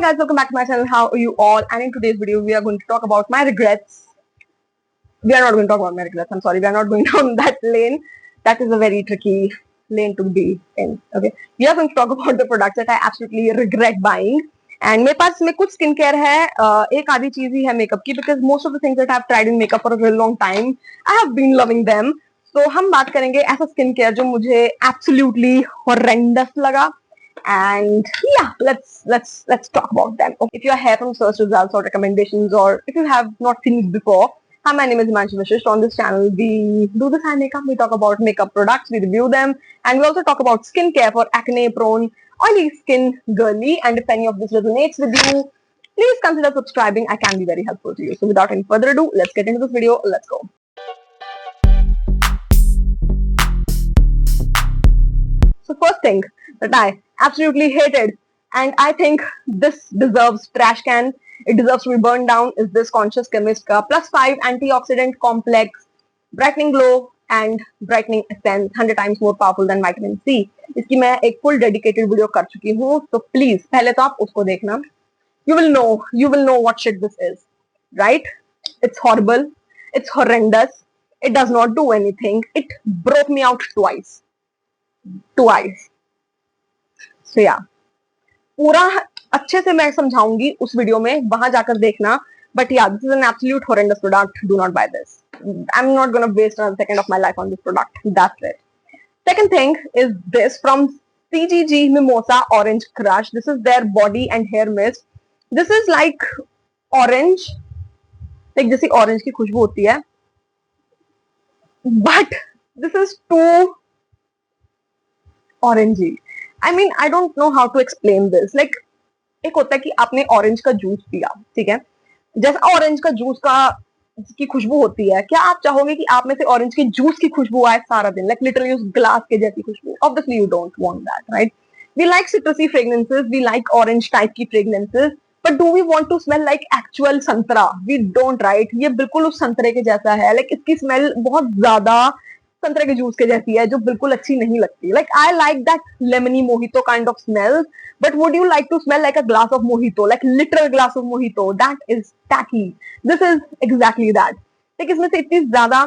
guys, welcome back to my channel. How are you all? And in today's video, we are going to talk about my regrets. We are not going to talk about my regrets. I'm sorry, we are not going down that lane. That is a very tricky lane to be in. Okay, we are going to talk about the products that I absolutely regret buying. And मेरे पास में कुछ skin care है, एक आधी चीज ही है makeup की, because most of the things that I have tried in makeup for a very long time, I have been loving them. So हम बात करेंगे ऐसा स्किन केयर जो मुझे absolutely horrendous लगा. And yeah, let's talk about them. Okay, if you are here from search results or recommendations, or if you have not seen it before, hi, my name is Himanshu Vashist. On this channel, we do this eye makeup. We talk about makeup products, we review them, and we also talk about skincare for acne-prone, oily skin, girly. And if any of this resonates with you, please consider subscribing. I can be very helpful to you. So without any further ado, let's get into this video. Let's go. So first thing that I absolutely hated, and I think this deserves trash can, it deserves to be burned down, is this Conscious Chemist का +5 antioxidant complex brightening glow and brightening essence, 100 times more powerful than vitamin C. इसकी मैं एक full dedicated video कर चुकी हूँ, so please पहले तो आप उसको देखना. You will know what shit this is, right? It's horrible, it's horrendous, it does not do anything, it broke me out twice. So yeah, पूरा अच्छे से मैं समझाऊंगी उस वीडियो में, वहां जाकर देखना. But yeah, this is an absolute horrendous product. Do not buy this. I'm not gonna waste another second of my life on this product. That's it. Second thing is this from CGG Mimosa Orange Crush. This is their body and hair mist. This is like orange, like जैसी orange की खुशबू होती है, but this is too orangey. I mean, I don't know how to explain this. Like, एक होता है कि आपने orange का जूस पिया, ठीक है, जैसा ऑरेंज का जूस का की खुशबू होती है, क्या आप चाहोगे कि आप में से ऑरेंज के जूस की खुशबू आए सारा दिन, लाइक लिटरली उस ग्लास के जैसी खुशबू? Obviously you don't want that, right? We like citrusy fragrances, we like orange type की fragrances, but do we want to smell like actual santra? We don't, right? ये बिल्कुल उस संतरे के जैसा है, लाइक इसकी स्मेल बहुत ज्यादा संतरे के जूस के जैसी है, जो बिल्कुल अच्छी नहीं लगती. Like I like that lemony mojito kind of smell, but would you like to smell like a glass of mojito, like literal glass of mojito? That is tacky. This is exactly that. like इसमें से इतनी ज्यादा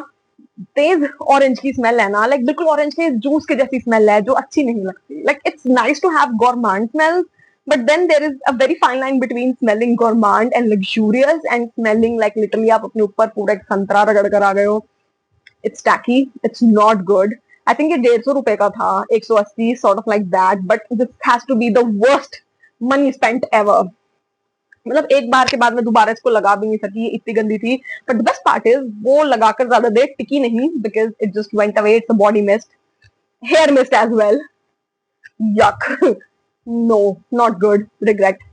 तेज orange की smell है ना, like बिल्कुल orange के juice के जैसी स्मेल है, जो अच्छी नहीं लगती. like it's nice to have gourmand smells, but then there is a very fine line between smelling gourmand and luxurious and smelling like literally आप अपने ऊपर पूरा एक संतरा रगड़ कर आ गए हो. It's tacky. It's not good. I think ये 150 रुपए का था, 180, sort of like that. But this has to be the worst money spent ever. मतलब एक बार के बाद मैं दोबारा इसको लगा भी नहीं सकी, इतनी गंदी थी. But the best part is वो लगाकर ज्यादा देर टिकी नहीं, because it just went away. It's a body mist, hair mist as well. Yuck. No, not good. Regret.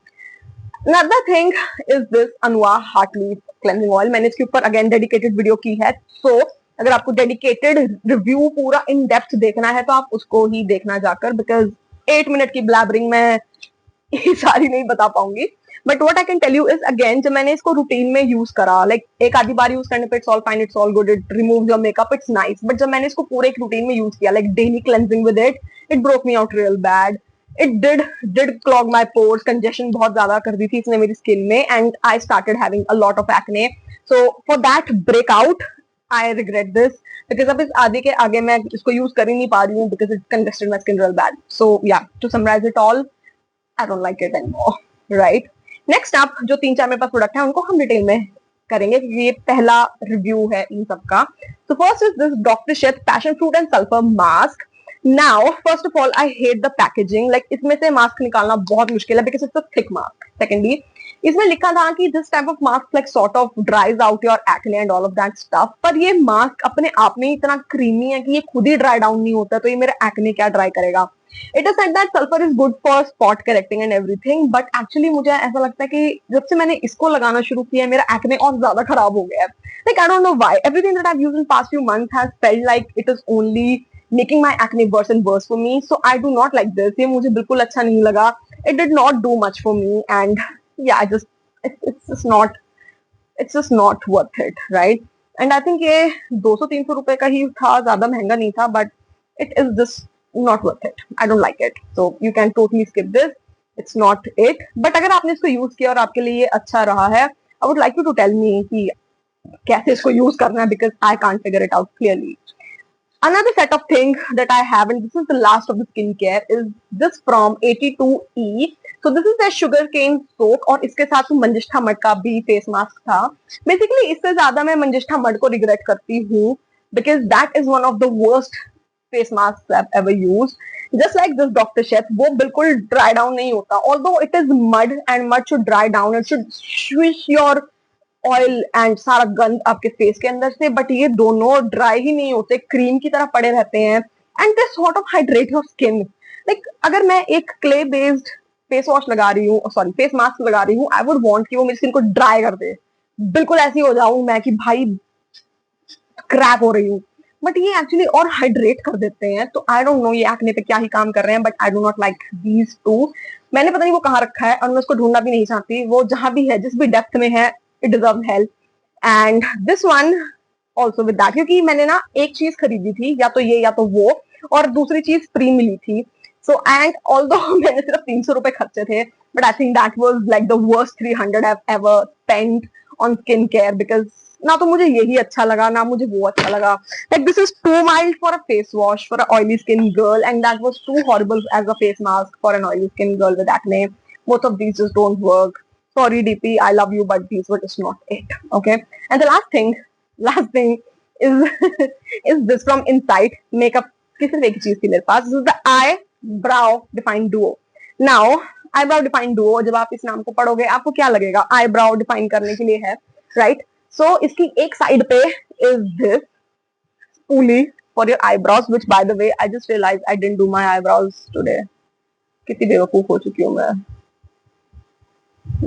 Another thing is this Anua Heartleaf cleansing oil. मैंने इसके ऊपर again dedicated video की है. So अगर आपको डेडिकेटेड रिव्यू पूरा in depth देखना है तो आप उसको ही देखना जाकर, बिकॉज 8 मिनट की ब्लैबरिंग में ये सारी नहीं बता पाऊंगी. But what I can tell you is, again जब मैंने इसको रूटीन में यूज करा, लाइक एक आधी बार यूज करने पे it's all fine, it's all good, it removes your makeup, it's nice. But जब मैंने इसको पूरे एक रूटीन में यूज किया, like daily cleansing with it broke me out real bad. It did clog my pores, congestion बहुत ज्यादा कर दी थी इसने मेरी स्किन में, and I started having a lot of acne. So for that breakout I regret this, because अब इस आधे के आगे मैं इसको यूज कर ही नहीं पा रही हूँ, because it congested my skin real bad. So yeah, to summarize it all, I don't like it anymore, right? Next up, जो 3-4 मेरे पास प्रोडक्ट है उनको हम डिटेल में करेंगे, क्योंकि ये पहला रिव्यू है इन सब का. So first is this Dr. Sheth Passion Fruit and Sulfur Mask. Now, first of all, I hate the packaging. Like इसमें से मास्क निकालना बहुत मुश्किल है, because it's a thick mask. Secondly, इसमें लिखा था कि this type of mask like sort of ड्राइज out your acne and all of that stuff. पर ये मास्क अपने आप में इतना क्रीमी है कि ये खुद ही ड्राई डाउन नहीं होता, तो ये मेरा एक्ने क्या ड्राई करेगा? It is said that sulphur is good for spot correcting and everything, but actually मुझे ऐसा लगता है कि जब से मैंने इसको लगाना शुरू किया है, मेरा एक्ने और ज्यादा खराब हो गया है. Like I don't know why everything that I have used in past few months has felt like it is only making my acne worse and worse for me. So I do not like this. ये मुझे बिल्कुल अच्छा नहीं लगा. It did not do much for me, and yeah, it's just not worth it, right? And I think ये 200-300 रुपए का ही था, ज्यादा महंगा नहीं था, but it is just not worth it. I don't like it. So you can totally skip this. It's not it, but अगर आपने इसको यूज किया और आपके लिए ये अच्छा रहा है, I would like you to tell me कि कैसे इसको यूज करना है, because I can't figure it out clearly. Another set of things that I have, and this is the last of the skincare, is this from 82E. So this is a sugarcane soap और इसके साथ manjistha mud का भी face mask था. Basically इससे ज्यादा मैं manjistha mud को रिग्रेट करती हूँ, because that is one of the worst face masks I've ever used. Just like this Dr. Sheth, वो बिल्कुल dry down नहीं होता. Although it is mud and mud should dry down, it should swish your oil and सारा गंद आपके face के अंदर से, बट ये दोनों ड्राई ही नहीं होते, क्रीम की तरह पड़े रहते हैं, and they sort of hydrate your skin. Like अगर मैं एक क्ले बेस्ड फेस वॉश लगा रही हूँ, सॉरी फेस मास्क लगा रही हूँ, आई वुड वांट कि वो मेरी स्किन को ड्राई कर दे, बिल्कुल ऐसी हो जाऊं मैं कि भाई क्रैक हो रही हूँ. बट ये एक्चुअली और हाइड्रेट कर देते हैं. तो आई डोंट नो ये एक्ने पे क्या ही काम कर रहे हैं, but I do not like these two. मैंने पता नहीं वो कहाँ रखा है और मैं उसको ढूंढना भी नहीं चाहती. वो जहां भी है, जिस भी डेप्थ में है, it deserves help. And this one also with that, क्योंकि मैंने ना एक चीज खरीदी थी, या तो ये या तो वो, और दूसरी चीज फ्री मिली थी. So and although मैंने सिर्फ 300 रुपए खर्चे थे, but I think that was like the worst 300 I've ever spent on skincare, because ना तो मुझे यही अच्छा लगा, ना मुझे वो अच्छा लगा. Like this is too mild for a face wash for an oily skin girl, and that was too horrible as a face mask for an oily skin girl with acne. Both of these just don't work. Sorry DP, I love you, but these were just not it. Okay. And the last thing is is this from Insight Makeup की सिर्फ एक चीज थी मेरे पास. This is the eyebrow define duo. Now eyebrow define duo, जब आप इस नाम को पढ़ोगे आपको क्या लगेगा? eyebrow define करने के लिए है, right? So इसकी एक साइड पे is this spoolie for your eyebrows, which by the way I just realized I didn't do my eyebrows today. कितनी बेवकूफ हो चुकी हूँ मैं.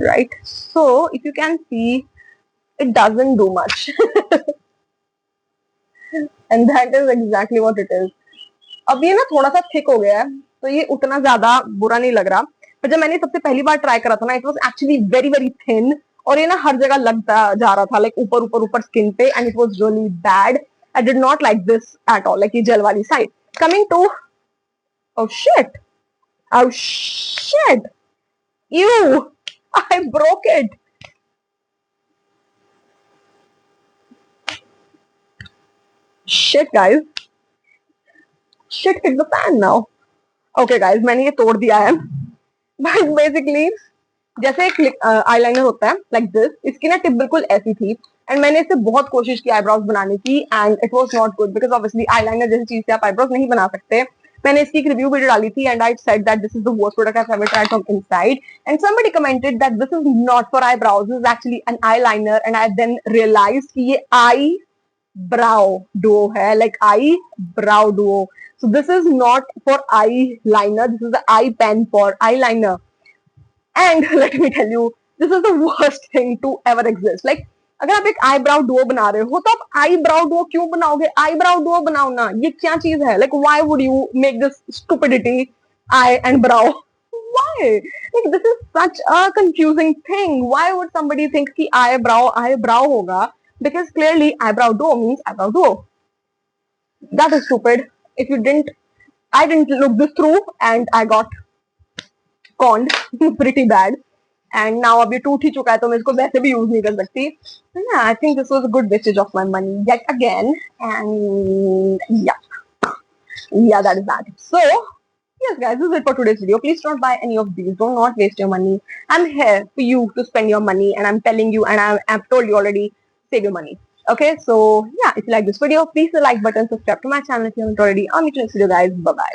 Right, so if you can see, it doesn't do much. And that is exactly what it is. अब ये ना थोड़ा सा थिक हो गया है, तो ये उतना ज्यादा बुरा नहीं लग रहा. पर जब मैंने सबसे पहली बार ट्राई करा था ना, it was actually very very thin, और ये ना हर जगह लगता जा रहा था, लाइक ऊपर ऊपर ऊपर स्किन पे, and it was really bad. I did not like this at all, like ये जेल वाली side. Coming to, oh shit, oh shit, ew, I broke it. Shit guys, shit hit the fan now. Okay guys, मैंने ये तोड़ दिया है. But basically जैसे एक eyeliner होता है like this, इसकी ना टिप बिल्कुल ऐसी थी, एंड मैंने इससे बहुत कोशिश की आईब्रोज बनाने की, and it was not good, because obviously eyeliner जैसी चीज से आप आईब्रोज नहीं बना सकते. मैंने इसकी एक रिव्यू वीडियो डाली थी, and I said that this is the worst product I have ever tried from inside, and somebody commented that this is not for eyebrows, this is actually an eyeliner, and I then realized कि ये eyebrow duo है, like eyebrow duo. So this is not for eyeliner, this is the eye pen for eyeliner. And let me tell you, this is the worst thing to ever exist. Like अगर आप एक eyebrow Duo बना रहे हो, तो आप eyebrow Duo क्यों बनाओगे? आईब्राउ डुओ बनाओ ना, ये क्या चीज है? Like why would you make this stupidity I and brow? Why? Like this is such a confusing thing. Why would somebody think कि eyebrow होगा? Because clearly eyebrow duo means eyebrow duo. That is stupid. If you didn't, I didn't look this through, and I got conned pretty bad. And now अब ये टूट ही चुका है, तो मैं इसको वैसे भी यूज नहीं कर सकती. Yeah, I think this was a good wastage of my money yet again. And yeah, that is that. So yes guys, this is it for today's video. Please don't buy any of these. Do not waste your money. I'm here for you to spend your money, and I'm telling you, and I've told you already, save your money. Okay, so yeah, if you like this video, please hit the like button, subscribe to my channel if you haven't already. I'll meet you next video guys. Bye bye.